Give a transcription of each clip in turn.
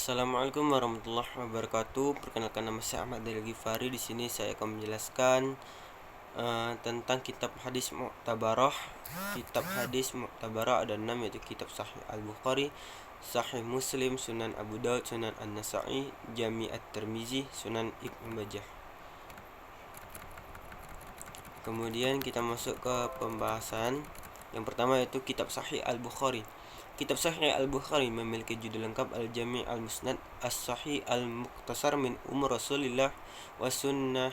Assalamualaikum warahmatullahi wabarakatuh. Perkenalkan, nama saya Ahmad dari Ghifari. Di sini saya akan menjelaskan tentang kitab hadis Mu'tabarah. Kitab hadis Mu'tabarah ada 6, yaitu kitab Sahih Al-Bukhari, Sahih Muslim, Sunan Abu Daud, Sunan An-Nasa'i, Jami' At-Tirmizi, Sunan Ibnu Majah. Kemudian kita masuk ke pembahasan. Yang pertama yaitu kitab Sahih Al-Bukhari. Kitab Sahih Al-Bukhari memiliki judul lengkap Al-Jami' Al-Musnad As-Sahih Al-Mukhtasar min Umur Rasulillah wa Sunnah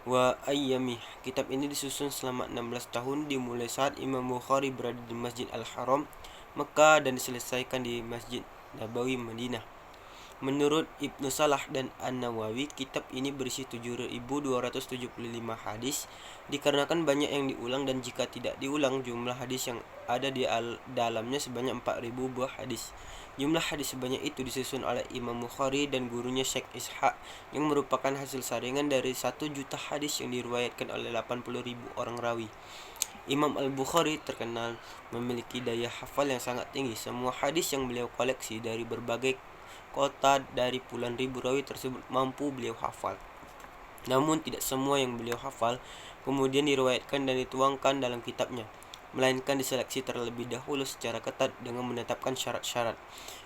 wa Ayyamih. Kitab ini disusun selama 16 tahun, dimulai saat Imam Bukhari berada di Masjid Al-Haram, Mekah, dan diselesaikan di Masjid Nabawi, Madinah. Menurut Ibnu Salah dan An-Nawawi, kitab ini berisi 7.275 hadis, dikarenakan banyak yang diulang, dan jika tidak diulang, jumlah hadis yang ada di dalamnya sebanyak 4.000 buah hadis. Jumlah hadis sebanyak itu disusun oleh Imam Bukhari dan gurunya Syekh Ishaq, yang merupakan hasil saringan dari 1 juta hadis yang diriwayatkan oleh 80.000 orang rawi. Imam Al-Bukhari terkenal memiliki daya hafal yang sangat tinggi. Semua hadis yang beliau koleksi dari berbagai kota dari puluhan ribu rawi tersebut mampu beliau hafal. Namun tidak semua yang beliau hafal kemudian diriwayatkan dan dituangkan dalam kitabnya, melainkan diseleksi terlebih dahulu secara ketat dengan menetapkan syarat-syarat.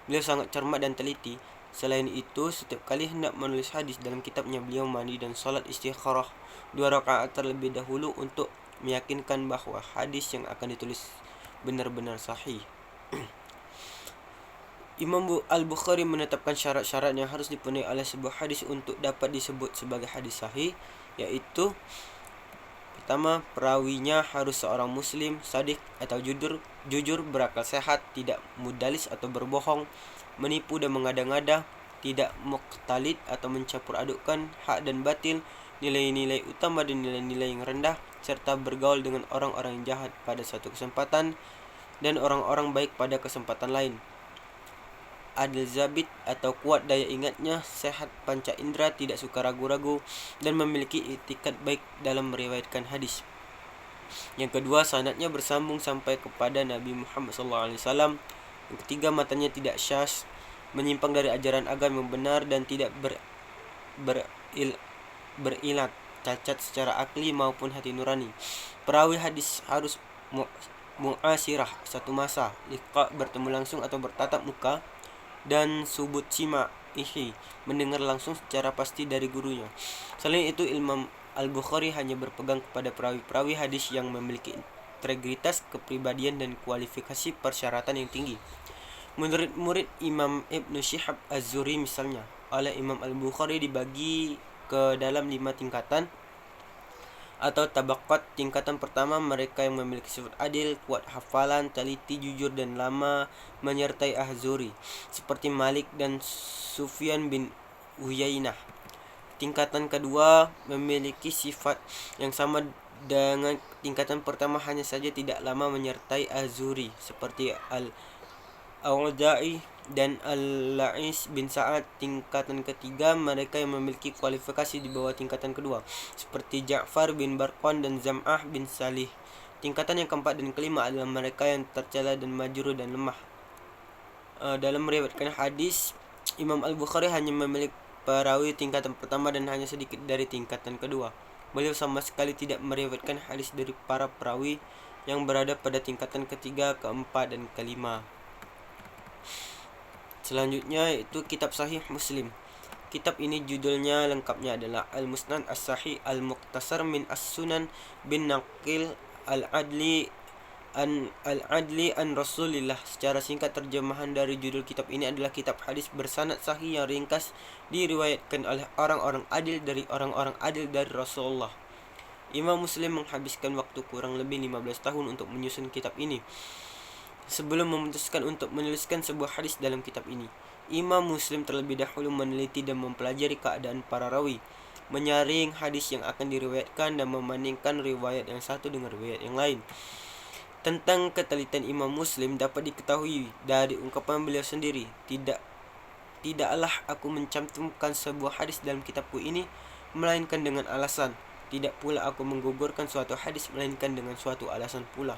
Beliau sangat cermat dan teliti. Selain itu, setiap kali hendak menulis hadis dalam kitabnya, beliau mandi dan salat istikharah 2 rakaat terlebih dahulu untuk meyakinkan bahwa hadis yang akan ditulis benar-benar sahih. Imam Al-Bukhari menetapkan syarat-syarat yang harus dipenuhi oleh sebuah hadis untuk dapat disebut sebagai hadis sahih, yaitu pertama, perawinya harus seorang muslim, sadik atau jujur, berakal sehat, tidak mudalis atau berbohong, menipu dan mengada-ngada, tidak mukhtalid atau mencampur adukkan hak dan batil, nilai-nilai utama dan nilai-nilai yang rendah, serta bergaul dengan orang-orang yang jahat pada suatu kesempatan dan orang-orang baik pada kesempatan lain. Adil zabit atau kuat daya ingatnya, sehat panca indera, tidak suka ragu-ragu, dan memiliki itikat baik dalam meriwayatkan hadis. Yang kedua, sanadnya bersambung sampai kepada Nabi Muhammad SAW. Yang ketiga, matanya tidak syaz, menyimpang dari ajaran agama yang benar, dan tidak berilat, cacat secara akli maupun hati nurani. Perawi hadis harus mu'asirah, satu masa, liqa, bertemu langsung atau bertatap muka, dan subut ihi, mendengar langsung secara pasti dari gurunya. Selain itu, Imam Al-Bukhari hanya berpegang kepada perawi-perawi hadis yang memiliki integritas, kepribadian, dan kualifikasi persyaratan yang tinggi. Menurut murid Imam Ibnu Syihab Az-Zuhri misalnya, oleh Imam Al-Bukhari dibagi ke dalam 5 tingkatan atau tabaqat. Tingkatan pertama, mereka yang memiliki sifat adil, kuat hafalan, teliti, jujur, dan lama menyertai Az-Zuhri, seperti Malik dan Sufyan bin Uyainah. Tingkatan kedua memiliki sifat yang sama dengan tingkatan pertama, hanya saja tidak lama menyertai Az-Zuhri, seperti Al-Auza'i dan Al-La'is bin Sa'ad. Tingkatan ketiga, mereka yang memiliki kualifikasi di bawah tingkatan kedua, seperti Ja'far bin Barqan dan Zam'ah bin Salih. Tingkatan yang keempat dan kelima adalah mereka yang tercela dan majruh dan lemah. Dalam meriwayatkan hadis, Imam Al-Bukhari hanya memiliki perawi tingkatan pertama dan hanya sedikit dari tingkatan kedua. Beliau sama sekali tidak meriwayatkan hadis dari para perawi yang berada pada tingkatan ketiga, keempat, dan kelima. Selanjutnya yaitu kitab Sahih Muslim. Kitab ini judulnya lengkapnya adalah Al-Musnad As-Sahih Al-Mukhtasar min As-Sunan bin Naqil Al-Adli an Rasulillah. Secara singkat, terjemahan dari judul kitab ini adalah kitab hadis bersanad sahih yang ringkas diriwayatkan oleh orang-orang adil dari Rasulullah. Imam Muslim menghabiskan waktu kurang lebih 15 tahun untuk menyusun kitab ini. Sebelum memutuskan untuk menuliskan sebuah hadis dalam kitab ini, Imam Muslim terlebih dahulu meneliti dan mempelajari keadaan para rawi, menyaring hadis yang akan diriwayatkan, dan membandingkan riwayat yang satu dengan riwayat yang lain. Tentang ketelitian Imam Muslim dapat diketahui dari ungkapan beliau sendiri, Tidaklah aku mencantumkan sebuah hadis dalam kitabku ini melainkan dengan alasan. Tidak pula aku menggugurkan suatu hadis melainkan dengan suatu alasan pula.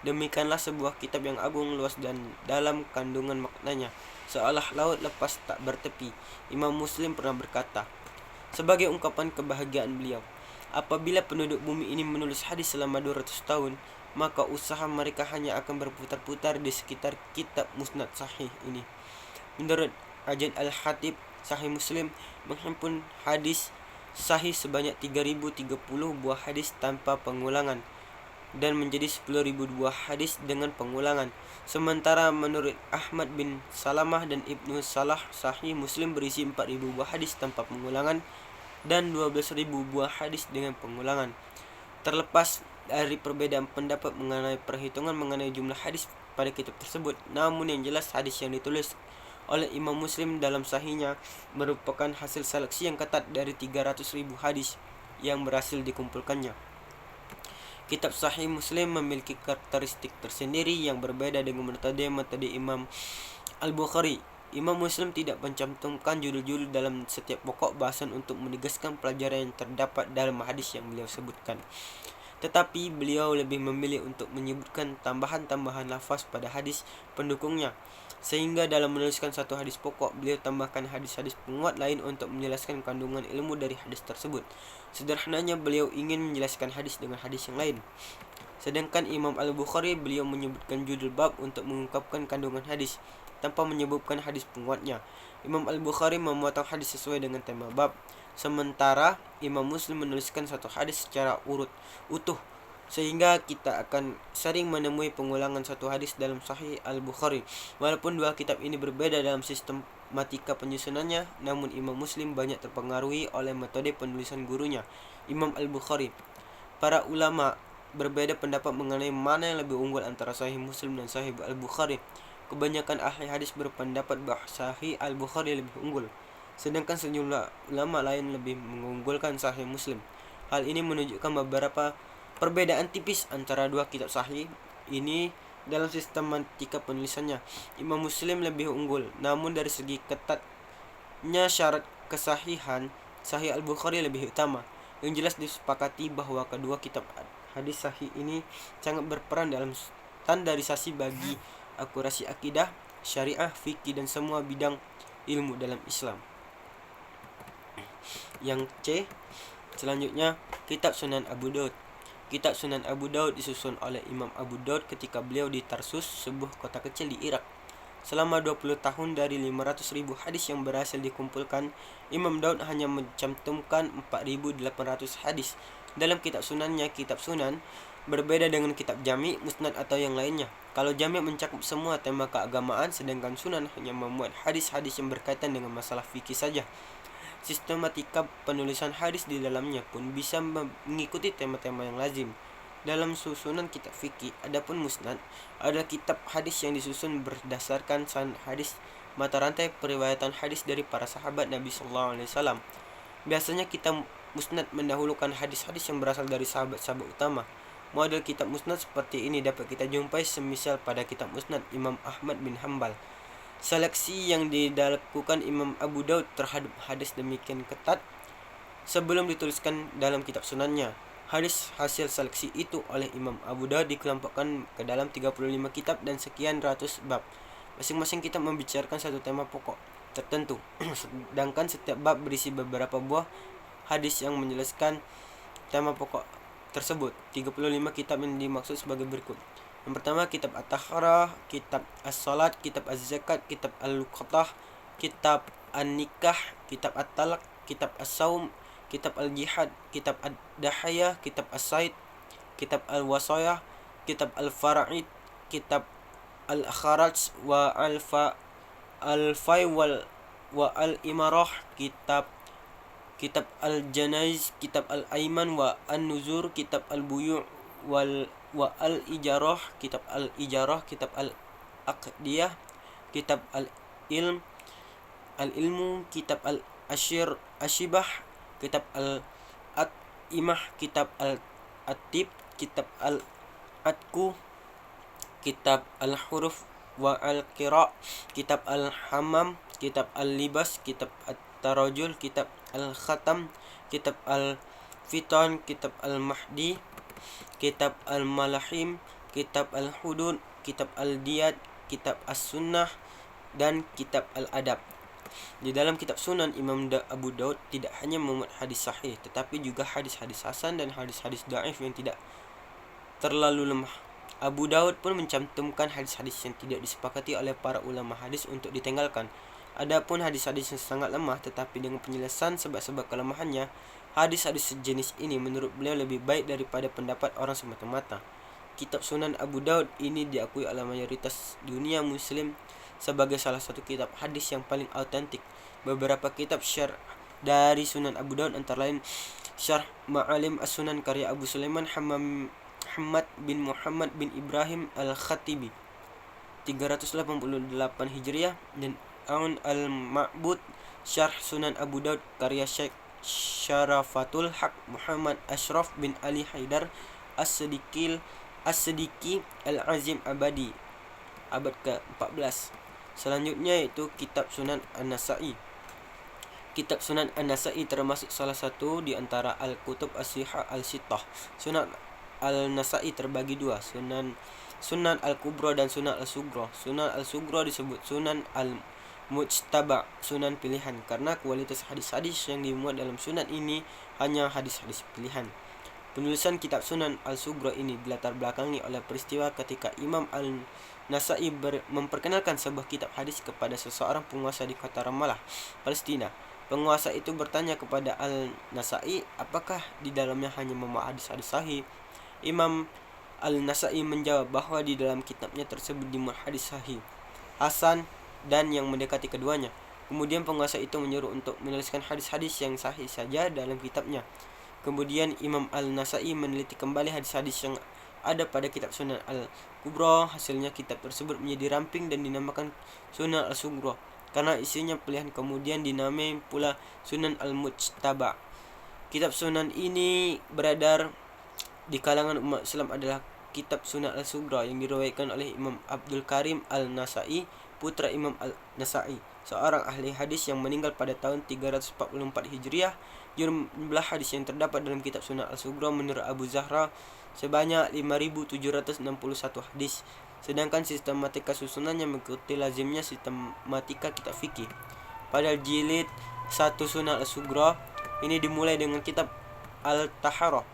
Demikianlah sebuah kitab yang agung, luas, dan dalam kandungan maknanya. seolah laut lepas tak bertepi. Imam Muslim pernah berkata, sebagai ungkapan kebahagiaan beliau, apabila penduduk bumi ini menulis hadis selama 200 tahun, maka usaha mereka hanya akan berputar-putar di sekitar kitab musnad sahih ini. Menurut Ajan Al-Khatib, Sahih Muslim menghimpun hadis sahih sebanyak 3030 buah hadis tanpa pengulangan dan menjadi 10.000 buah hadis dengan pengulangan. Sementara menurut Ahmad bin Salamah dan Ibnu Salah, Sahih Muslim berisi 4.000 buah hadis tanpa pengulangan dan 12.000 buah hadis dengan pengulangan. Terlepas dari perbedaan pendapat mengenai perhitungan mengenai jumlah hadis pada kitab tersebut, namun yang jelas hadis yang ditulis oleh Imam Muslim dalam sahihnya merupakan hasil seleksi yang ketat dari 300.000 hadis yang berhasil dikumpulkannya. Kitab Sahih Muslim memiliki karakteristik tersendiri yang berbeda dengan metode Imam Al-Bukhari. Imam Muslim tidak mencantumkan judul-judul dalam setiap pokok bahasan untuk menegaskan pelajaran yang terdapat dalam hadis yang beliau sebutkan. Tetapi beliau lebih memilih untuk menyebutkan tambahan-tambahan lafaz pada hadis pendukungnya. Sehingga dalam menuliskan satu hadis pokok, beliau tambahkan hadis-hadis penguat lain untuk menjelaskan kandungan ilmu dari hadis tersebut. Sederhananya, beliau ingin menjelaskan hadis dengan hadis yang lain. Sedangkan Imam Al-Bukhari, beliau menyebutkan judul bab untuk mengungkapkan kandungan hadis tanpa menyebutkan hadis penguatnya. Imam Al-Bukhari memotong hadis sesuai dengan tema bab, sementara Imam Muslim menuliskan satu hadis secara utuh, sehingga kita akan sering menemui pengulangan satu hadis dalam Sahih Al-Bukhari. Walaupun dua kitab ini berbeda dalam sistematika penyusunannya, namun Imam Muslim banyak terpengaruhi oleh metode penulisan gurunya, Imam Al-Bukhari. Para ulama berbeda pendapat mengenai mana yang lebih unggul antara Sahih Muslim dan Sahih Al-Bukhari. Kebanyakan ahli hadis berpendapat bahwa Sahih Al-Bukhari lebih unggul, sedangkan sejumlah ulama lain lebih mengunggulkan Sahih Muslim. Hal ini menunjukkan beberapa perbedaan tipis antara dua kitab sahih ini dalam sistematika penulisannya. Imam Muslim lebih unggul, namun dari segi ketatnya syarat kesahihan, Sahih Al-Bukhari lebih utama. Yang jelas disepakati bahwa kedua kitab hadis sahih ini sangat berperan dalam standarisasi bagi akurasi akidah, syariah, fikih, dan semua bidang ilmu dalam Islam. Yang C, selanjutnya kitab Sunan Abu Daud. Kitab Sunan Abu Daud disusun oleh Imam Abu Daud ketika beliau di Tarsus, sebuah kota kecil di Irak. Selama 20 tahun dari 500.000 hadis yang berhasil dikumpulkan, Imam Daud hanya mencantumkan 4.800 hadis dalam kitab Sunannya. Kitab Sunan berbeda dengan kitab Jami, Musnad atau yang lainnya. Kalau Jami mencakup semua tema keagamaan, sedangkan Sunan hanya memuat hadis-hadis yang berkaitan dengan masalah fikih saja. Sistematika penulisan hadis di dalamnya pun bisa mengikuti tema-tema yang lazim dalam susunan kitab fikih. Adapun Musnad adalah kitab hadis yang disusun berdasarkan sanad hadis, mata rantai periwayatan hadis dari para sahabat Nabi SAW. Biasanya kitab Musnad mendahulukan hadis-hadis yang berasal dari sahabat-sahabat utama. Model kitab Musnad seperti ini dapat kita jumpai semisal pada kitab Musnad Imam Ahmad bin Hanbal. Seleksi yang dilakukan Imam Abu Daud terhadap hadis demikian ketat sebelum dituliskan dalam kitab Sunannya. Hadis hasil seleksi itu oleh Imam Abu Daud dikelompokkan ke dalam 35 kitab dan sekian ratus bab. Masing-masing kitab membicarakan satu tema pokok tertentu, sedangkan setiap bab berisi beberapa buah hadis yang menjelaskan tema pokok tersebut. 35 kitab yang dimaksud sebagai berikut. Yang pertama, kitab At-Taharah, kitab As-Salat, kitab Az-Zakat, kitab Al-Luqatah, kitab An-Nikah, kitab At-Talaq, kitab As-Saum, kitab Al-Jihad, kitab Ad-Dahayah, kitab As-Said, kitab Al-Wasayah, kitab Al-Fara'id, kitab Al-Kharaj wa Al-Fay wa Al-Imarah, kitab Al-Janaiz, kitab Al-Aiman wa An-Nuzur, kitab Al-Buyu' wa Al-Ijarah, kitab Al-Ijarah, kitab Al-Aqdiyah, kitab Al-Ilmu, kitab Al-Ashibah, kitab Al-At'imah, kitab Al-Atib, kitab Al-Atku, kitab Al-Huruf wa Al-Qira, kitab Al-Hamam, kitab Al-Libas, kitab At-Tarajul, kitab Al-Khatam, kitab Al-Fitan, kitab Al-Mahdi, kitab Al-Malahim, kitab Al-Hudud, kitab Al-Diyat, kitab As-Sunnah, dan kitab Al-Adab. Di dalam kitab Sunan, Imam Abu Daud tidak hanya memuat hadis sahih, tetapi juga hadis-hadis hasan dan hadis-hadis dhaif yang tidak terlalu lemah. Abu Daud pun mencantumkan hadis-hadis yang tidak disepakati oleh para ulama hadis untuk ditinggalkan. Adapun hadis-hadis yang sangat lemah tetapi dengan penjelasan sebab-sebab kelemahannya, hadis-hadis sejenis ini menurut beliau lebih baik daripada pendapat orang semata-mata. Kitab Sunan Abu Daud ini diakui oleh mayoritas dunia muslim sebagai salah satu kitab hadis yang paling autentik. Beberapa kitab syarh dari Sunan Abu Daud antara lain Syarh Ma'alim As-Sunan karya Abu Sulaiman Muhammad bin Muhammad bin Ibrahim Al-Khatibi 388 Hijriah, dan Aun Al-Ma'bud Syarh Sunan Abu Daud karya Syekh Syarafatul Haq Muhammad Ashraf bin Ali Haidar As-Siddiqi Al-Azim Abadi abad ke-14. Selanjutnya yaitu kitab Sunan An-Nasa'i. Kitab Sunan An-Nasa'i termasuk salah satu di antara Al-Kutub As-Sihah Al-Sittah. Sunan Al-Nasa'i terbagi dua, Sunan Al-Kubra dan Sunan Al-Sugra. Sunan Al-Sugra disebut Sunan Al-Mujtaba, Sunan pilihan, karena kualitas hadis-hadis yang dimuat dalam sunan ini hanya hadis-hadis pilihan. Penulisan kitab Sunan Al-Sugra ini dilatar belakangi oleh peristiwa ketika Imam Al-Nasa'i memperkenalkan sebuah kitab hadis kepada seseorang penguasa di kota Ramallah, Palestina. Penguasa itu bertanya kepada Al-Nasa'i apakah di dalamnya hanya memuat hadis-hadis sahih. Imam Al-Nasa'i menjawab bahwa di dalam kitabnya tersebut dimuat hadis sahih, hasan, dan yang mendekati keduanya. Kemudian penguasa itu menyuruh untuk menuliskan hadis-hadis yang sahih saja dalam kitabnya. Kemudian Imam Al-Nasa'i meneliti kembali hadis-hadis yang ada pada kitab Sunan Al-Kubra. Hasilnya kitab tersebut menjadi ramping dan dinamakan Sunan Al-Sugra karena isinya pilihan. Kemudian dinamai pula Sunan Al-Mujtaba. Kitab Sunan ini beredar di kalangan umat Islam adalah kitab Sunan Al-Sugra yang diriwayatkan oleh Imam Abdul Karim Al-Nasa'i, putra Imam Al-Nasa'i, seorang ahli hadis yang meninggal pada tahun 344 Hijriah. Jumlah hadis yang terdapat dalam kitab Sunan Al-Sugra menurut Abu Zahra sebanyak 5.761 hadis, sedangkan sistematika susunannya mengikuti lazimnya sistematika kitab fikih. Pada jilid 1 Sunan Al-Sugra ini dimulai dengan kitab Al-Taharah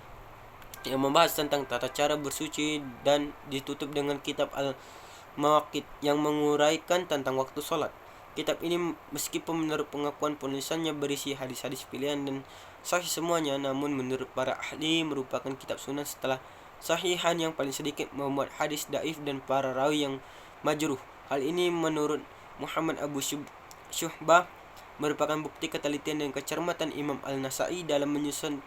yang membahas tentang tata cara bersuci dan ditutup dengan kitab Al-Mawaqit yang menguraikan tentang waktu sholat. Kitab ini meskipun menurut pengakuan penulisannya berisi hadis-hadis pilihan dan sahih semuanya, namun menurut para ahli merupakan kitab sunan setelah sahihan yang paling sedikit memuat hadis dhaif dan para rawi yang majruh. Hal ini menurut Muhammad Abu Syuhbah merupakan bukti ketelitian dan kecermatan Imam Al-Nasa'i dalam menyusun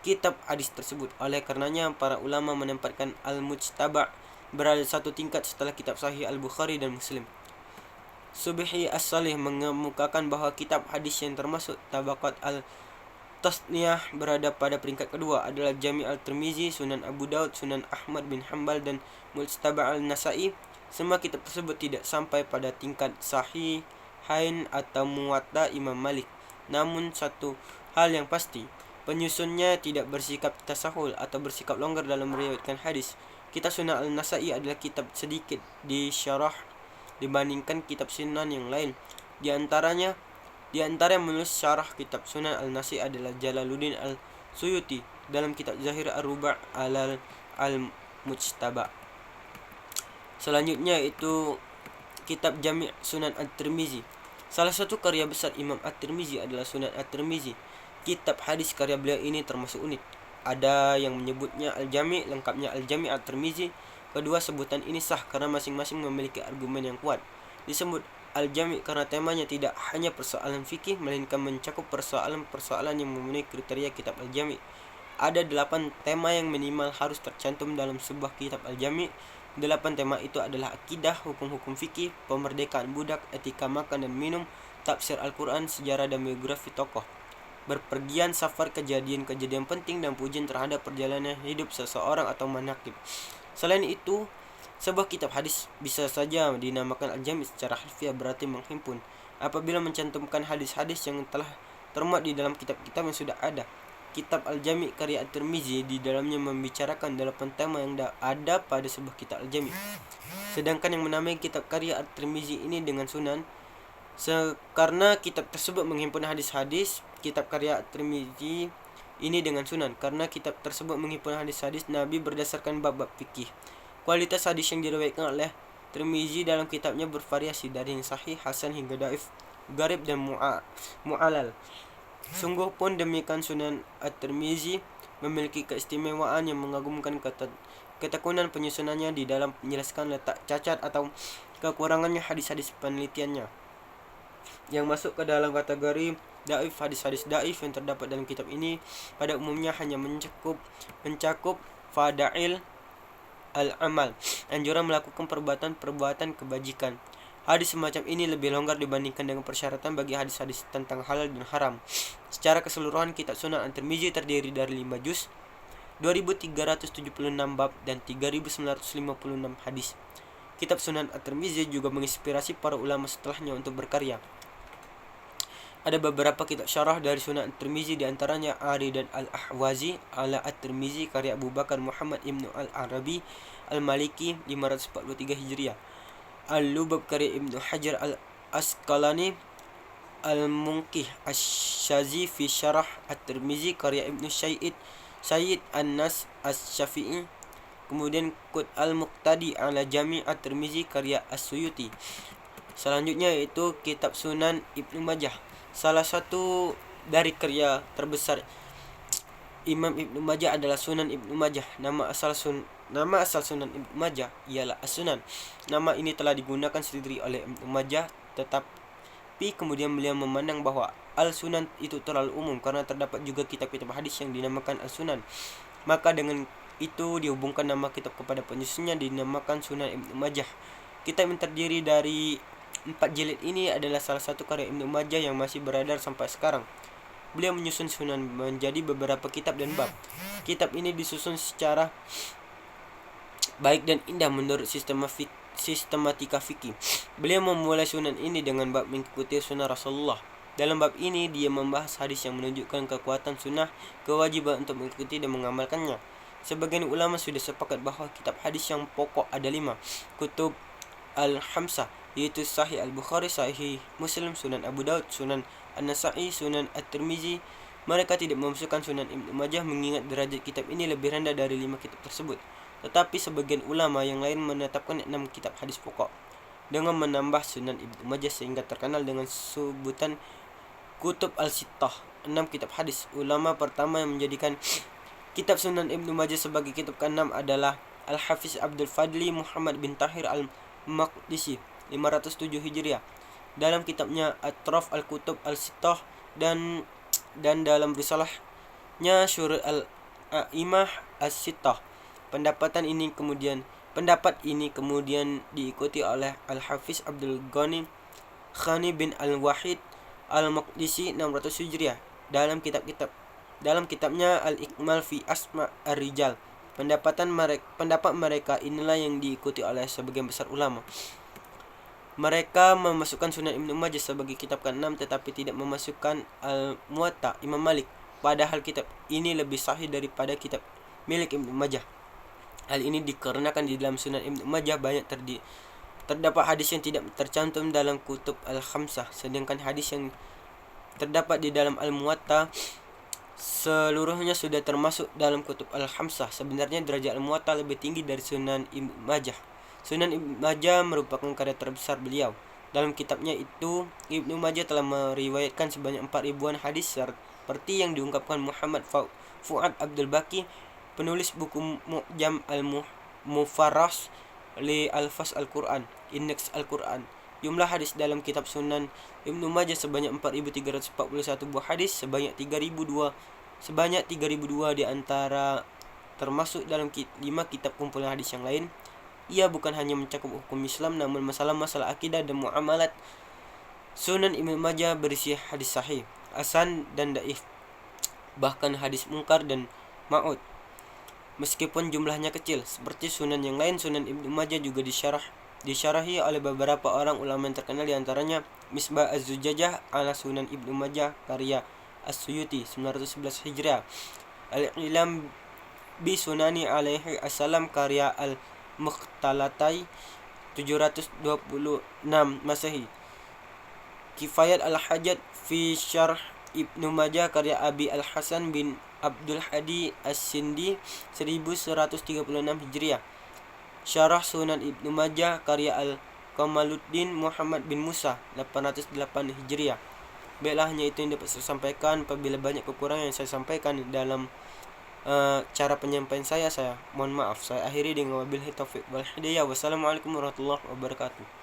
kitab hadis tersebut. Oleh karenanya para ulama menempatkan Al-Mujtaba berada satu tingkat setelah kitab Sahih Al-Bukhari dan Muslim. Subhi As-Salih mengemukakan bahwa kitab hadis yang termasuk tabaqat Al-Tasniyah berada pada peringkat kedua adalah Jami' Al-Tirmizi, Sunan Abu Daud, Sunan Ahmad bin Hanbal, dan Mujtaba Al-Nasa'i. Semua kitab tersebut tidak sampai pada tingkat Sahihain atau Muwatta Imam Malik. Namun satu hal yang pasti, penyusunnya tidak bersikap tasahul atau bersikap longgar dalam meriwayatkan hadis. Kitab Sunan Al-Nasa'i adalah kitab sedikit disyarah dibandingkan kitab sunan yang lain. Di antara yang menulis syarah kitab Sunan Al-Nasa'i adalah Jalaluddin Al-Suyuti dalam kitab Zahir Ar-Ruba' Al-Mujtaba. Selanjutnya itu kitab Jami' Sunan At-Tirmizi. Salah satu karya besar Imam At-Tirmizi adalah Sunan At-Tirmizi. Kitab hadis karya beliau ini termasuk unik. Ada yang menyebutnya Al-Jami', lengkapnya Al-Jami' At-Tirmizi. Kedua sebutan ini sah karena masing-masing memiliki argumen yang kuat. Disebut Al-Jami' karena temanya tidak hanya persoalan fikih, melainkan mencakup persoalan-persoalan yang memenuhi kriteria kitab Al-Jami'. Ada 8 tema yang minimal harus tercantum dalam sebuah kitab Al-Jami'. 8 tema itu adalah akidah, hukum-hukum fikih, pemerdekaan budak, etika makan dan minum, tafsir Al-Quran, sejarah dan biografi tokoh, berpergian, safar, kejadian-kejadian penting, dan pujian terhadap perjalanan hidup seseorang atau manaqib. Selain itu, sebuah kitab hadis bisa saja dinamakan Al-Jami' secara harfiah, berarti menghimpun, apabila mencantumkan hadis-hadis yang telah termuat di dalam kitab-kitab yang sudah ada. kitab Al-Jami' karya At-Tirmizi di dalamnya membicarakan 8 tema yang ada pada sebuah kitab Al-Jami'. Sedangkan yang menamai kitab karya At-Tirmizi ini dengan sunan karena kitab tersebut menghimpun hadis-hadis. Kitab karya At-Tirmizi ini dengan sunan karena kitab tersebut menghimpun hadis-hadis Nabi berdasarkan bab-bab fikih. Kualitas hadis yang diriwayatkan oleh Tirmizi dalam kitabnya bervariasi dari yang sahih, hasan hingga dhaif, gharib dan mu'alal. Sungguh pun demikian, Sunan At-Tirmizi memiliki keistimewaan yang mengagumkan. Ketekunan penyusunannya di dalam menjelaskan letak cacat atau kekurangannya hadis-hadis penelitiannya yang masuk ke dalam kategori dhaif. Hadis-hadis dhaif yang terdapat dalam kitab ini pada umumnya hanya mencakup fadail al-amal, anjuran melakukan perbuatan kebajikan. Hadis semacam ini lebih longgar dibandingkan dengan persyaratan bagi hadis-hadis tentang halal dan haram. Secara keseluruhan, kitab Sunan At-Tirmizi terdiri dari 5 juz, 2376 bab, dan 3956 hadis. Kitab Sunan At-Tirmizi juga menginspirasi para ulama setelahnya untuk berkarya. Ada beberapa kitab syarah dari Sunan At-Tirmizi, di antaranya Ari dan Al-Ahwazi ala At-Tirmizi karya Abu Bakar Muhammad Ibnu Al-Arabi Al-Maliki 543 Hijriah, Al-Lubab karya Ibnu Hajar Al-Asqalani, Al-Munqih Asy-Syazi fi Syarah At-Tirmizi karya Ibnu Sayyid An-Nas Asy-Syafi'i, kemudian Qut Al-Muqtadi ala Jami' At-Tirmizi karya As-Suyuti. Selanjutnya yaitu kitab Sunan Ibnu Majah. Salah satu dari karya terbesar Imam Ibnu Majah adalah Sunan Ibnu Majah. Nama asal Sunan Ibnu Majah ialah As-Sunan. Nama ini telah digunakan sendiri oleh Ibnu Majah, tetapi kemudian beliau memandang bahwa Al-Sunan itu terlalu umum karena terdapat juga kitab-kitab hadis yang dinamakan Al-Sunan. Maka dengan itu dihubungkan nama kitab kepada penyusunnya, dinamakan Sunan Ibnu Majah. Kitab yang terdiri dari 4 jilid ini adalah salah satu karya Ibnu Majah yang masih beredar sampai sekarang. Beliau menyusun sunan menjadi beberapa kitab dan bab. Kitab ini disusun secara baik dan indah menurut sistematika fikih. Beliau memulai sunan ini dengan bab mengikuti sunnah Rasulullah. Dalam bab ini dia membahas hadis yang menunjukkan kekuatan sunnah, kewajiban untuk mengikuti dan mengamalkannya. Sebagian ulama sudah sepakat bahwa kitab hadis yang pokok ada 5 kutub al-Hamsah, yaitu Sahih Al-Bukhari, Sahih Muslim, Sunan Abu Daud, Sunan An-Nasa'i, Sunan At-Tirmizi. Mereka tidak memasukkan Sunan Ibnu Majah mengingat derajat kitab ini lebih rendah dari 5 kitab tersebut. Tetapi sebagian ulama yang lain menetapkan 6 kitab hadis pokok dengan menambah Sunan Ibnu Majah sehingga terkenal dengan sebutan Kutub Al-Sittah, 6 kitab hadis. Ulama pertama yang menjadikan kitab Sunan Ibnu Majah sebagai kitab ke-6 adalah Al-Hafiz Abdul Fadli Muhammad bin Tahir Al-Maqdisi 507 Hijriah. Dalam kitabnya Atraf Al-Kutub Al-Sittah dan dalam risalahnya Syurul Al-A'imah As-Sittah. Pendapat ini kemudian diikuti oleh Al-Hafiz Abdul Ghani Khani bin Al-Wahid Al-Maqdisi 600 Hijriah dalam kitabnya Al-Ikmal fi Asma' Ar-Rijal. Pendapat mereka inilah yang diikuti oleh sebagian besar ulama. Mereka memasukkan Sunan Ibnu Majah sebagai kitab ke-6 tetapi tidak memasukkan Al-Muwatta Imam Malik, padahal kitab ini lebih sahih daripada kitab milik Ibnu Majah. Hal ini dikarenakan di dalam Sunan Ibnu Majah banyak terdapat hadis yang tidak tercantum dalam kutub Al-Khamsah, sedangkan hadis yang terdapat di dalam Al-Muwatta seluruhnya sudah termasuk dalam kutub Al-Khamsah. Sebenarnya derajat Al-Muwatta lebih tinggi dari Sunan Ibnu Majah. Sunan Ibnu Majah merupakan karya terbesar beliau. Dalam kitabnya itu, Ibnu Majah telah meriwayatkan sebanyak 4.000-an hadis seperti yang diungkapkan Muhammad Fuad Abdul Baqi, penulis buku Mu'jam Al-Mufarras li Alfaz Al-Quran, Indeks Al-Quran. Jumlah hadis dalam kitab Sunan Ibnu Majah sebanyak 4.341 buah hadis, sebanyak 3.002 di antara termasuk dalam 5 kitab kumpulan hadis yang lain. Ia bukan hanya mencakup hukum Islam, namun masalah-masalah akidah dan muamalat. Sunan Ibnu Majah berisi hadis sahih, hasan dan dhaif, bahkan hadis mungkar dan ma'ud. Meskipun jumlahnya kecil, seperti sunan yang lain, Sunan Ibnu Majah juga disyarahi oleh beberapa orang ulama yang terkenal, di antaranya Misbah Az-Zujajah ala Sunan Ibnu Majah karya As-Suyuti 911 Hijriah. Al-Ilam bi Sunani alaihi assalam karya Al-Muqtalatai 726 Masehi. Kifayat Al-Hajat fi Syarh Ibnu Majah karya Abi Al-Hasan bin Abdul Hadi As-Sindi 1136 Hijriah. Syarah Sunan Ibnu Majah karya Al-Kamaluddin Muhammad bin Musa 808 Hijriah. Baiklah, hanya itu yang dapat saya sampaikan. Apabila banyak kekurangan yang saya sampaikan dalam cara penyampaian saya mohon maaf. Saya akhiri dengan wabillahi taufiq wal hidayah. Wassalamualaikum warahmatullahi wabarakatuh.